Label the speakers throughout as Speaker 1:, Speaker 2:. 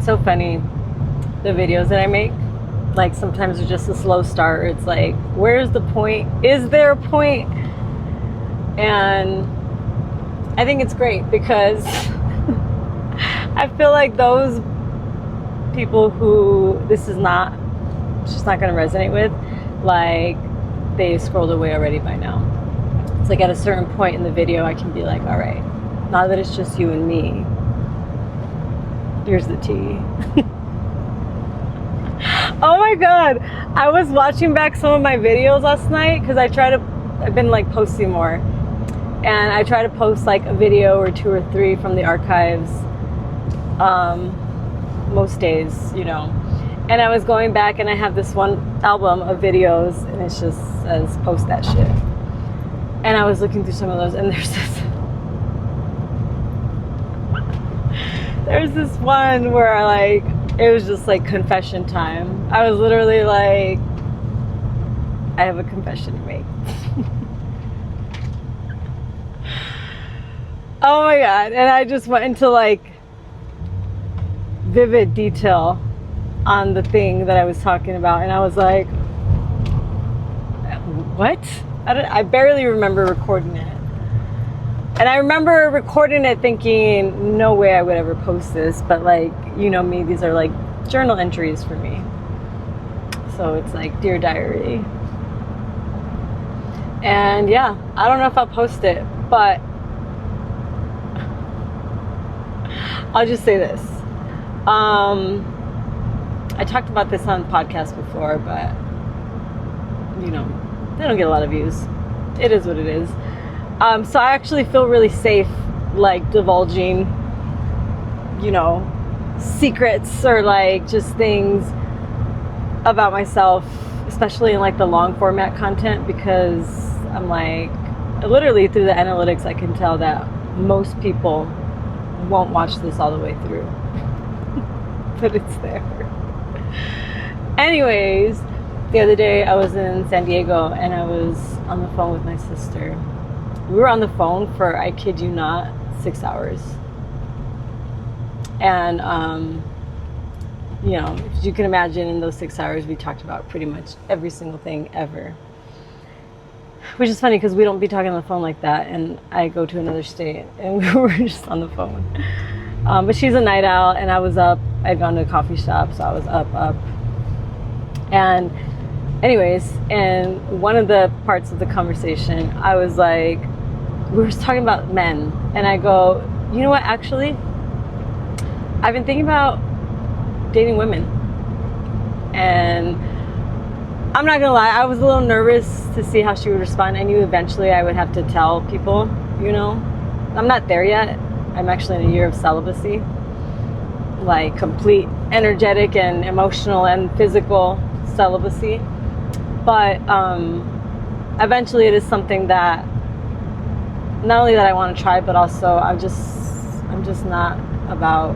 Speaker 1: It's so funny, the videos that I make. Like, sometimes it's just a slow start. It's like, where's the point? Is there a point? And I think it's great because I feel like those people who this is not, it's just not going to resonate with, like, they scrolled away already by now. It's like at a certain point in the video, I can be like, all right, now that it's just you and me, here's the tea. Oh my God. I was watching back some of my videos last night because I've been like posting more. And I try to post like a video or 2 or 3 from the archives most days, you know. And I was going back and I have this one album of videos and it just says post that shit. And I was looking through some of those and there's this one where like it was just like confession time. I was literally like, I have a confession to make. Oh my God. And I just went into like vivid detail on the thing that I was talking about. And I was like, what? I barely remember recording it. And I remember recording it thinking, no way I would ever post this. But like, you know me, these are like journal entries for me. So it's like Dear Diary. And yeah, I don't know if I'll post it, but I'll just say this. I talked about this on the podcast before, but you know, they don't get a lot of views. It is what it is. So I actually feel really safe, like divulging, you know, secrets or like just things about myself, especially in like the long format content, because I'm like, literally through the analytics, I can tell that most people won't watch this all the way through. But it's there. Anyways, the other day I was in San Diego and I was on the phone with my sister. We were on the phone for, I kid you not, 6 hours. And, you know, if you can imagine, in those 6 hours, we talked about pretty much every single thing ever. Which is funny because we don't be talking on the phone like that. And I go to another state and we were just on the phone. But she's a night owl and I was up. I'd gone to a coffee shop, so I was up. And anyways, in one of the parts of the conversation, I was like, we were talking about men. And I go, you know what, actually, I've been thinking about dating women. And I'm not gonna lie, I was a little nervous to see how she would respond. I knew eventually I would have to tell people, you know. I'm not there yet. I'm actually in a year of celibacy. Like complete energetic and emotional and physical celibacy. But eventually it is something that not only that I want to try, but also I'm just not about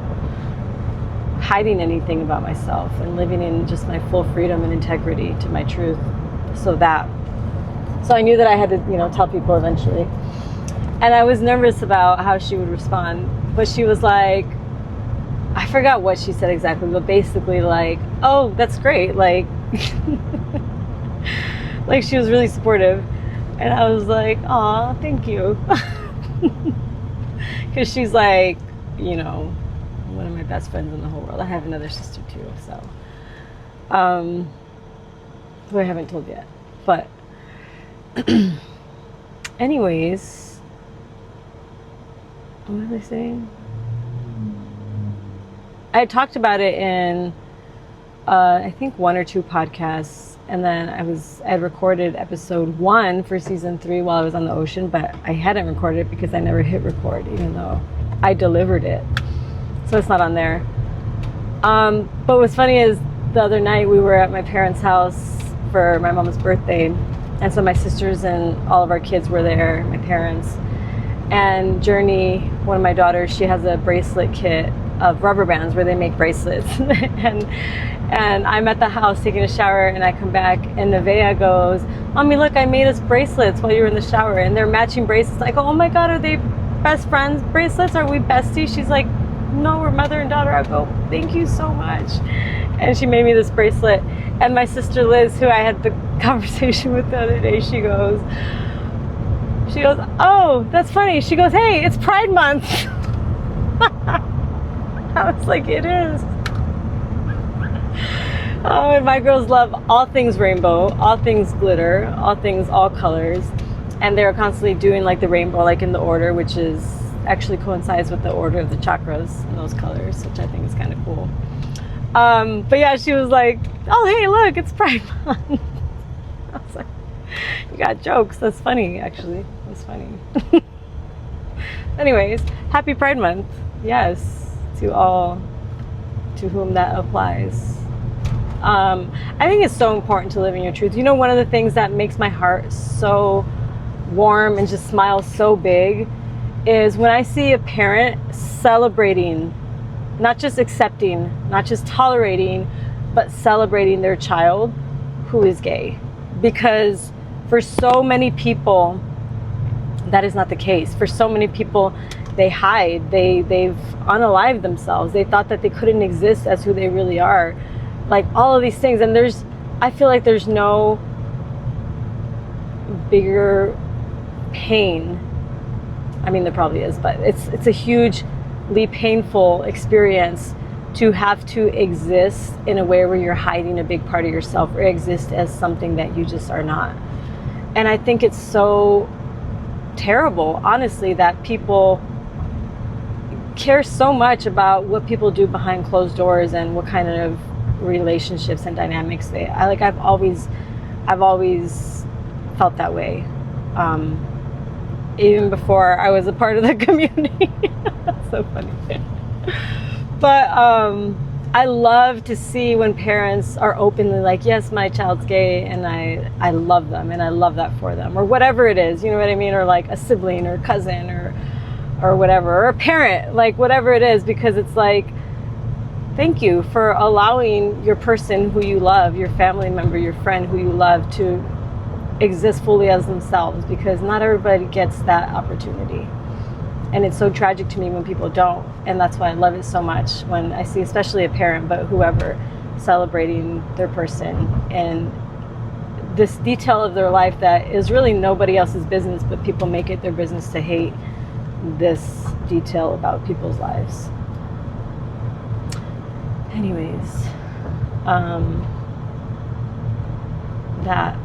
Speaker 1: hiding anything about myself and living in just my full freedom and integrity to my truth. So I knew that I had to, you know, tell people eventually. And I was nervous about how she would respond, but she was like, I forgot what she said exactly, but basically like, oh, that's great. Like, like she was really supportive. And I was like, aw, thank you. Because she's like, you know, one of my best friends in the whole world. I have another sister too, so. Who I haven't told yet. But anyways, what was I saying? I talked about it in, I think 1 or 2 podcasts, and then I had recorded episode 1 for season 3 while I was on the ocean, but I hadn't recorded it because I never hit record, even though I delivered it. So it's not on there. But what's funny is the other night we were at my parents' house for my mom's birthday, and so my sisters and all of our kids were there, my parents. And Journey, one of my daughters, she has a bracelet kit of rubber bands where they make bracelets. and I'm at the house taking a shower, and I come back and Nevaeh goes, Mommy, look, I made us bracelets while you were in the shower, and they're matching bracelets. I go, oh my God, are they best friends bracelets? Are we besties? She's like, no, we're mother and daughter. I go, thank you so much. And she made me this bracelet. And my sister Liz, who I had the conversation with the other day, she goes, oh, that's funny. She goes, hey, it's Pride Month. I was like, it is. Oh, and my girls love all things rainbow, all things glitter, all colors. And they're constantly doing like the rainbow, like in the order, which is actually coincides with the order of the chakras and those colors, which I think is kind of cool. But yeah, she was like, oh, hey, look, it's Pride Month. I was like, you got jokes. That's funny, actually. That's funny. Anyways, happy Pride Month. Yes, to all to whom that applies. I think it's so important to live in your truth. You know, one of the things that makes my heart so warm and just smiles so big is when I see a parent celebrating, not just accepting, not just tolerating, but celebrating their child who is gay. Because for so many people, that is not the case. For so many people, they hide, they've unalived themselves. They thought that they couldn't exist as who they really are. Like all of these things. And I feel like there's no bigger pain. I mean, there probably is, but it's a hugely painful experience to have to exist in a way where you're hiding a big part of yourself or exist as something that you just are not. And I think it's so terrible, honestly, that people care so much about what people do behind closed doors and what kind of relationships and dynamics I've always felt that way, even before I was a part of the community. That's so funny. But I love to see when parents are openly like, yes, my child's gay, and I love them, and I love that for them, or whatever it is, you know what I mean, or like a sibling or cousin or whatever, or a parent, like whatever it is, because it's like, thank you for allowing your person who you love, your family member, your friend who you love, to exist fully as themselves, because not everybody gets that opportunity. And it's so tragic to me when people don't. And that's why I love it so much when I see, especially a parent, but whoever, celebrating their person and this detail of their life that is really nobody else's business, but people make it their business to hate this detail about people's lives. Anyways, yeah.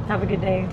Speaker 1: Have a good day.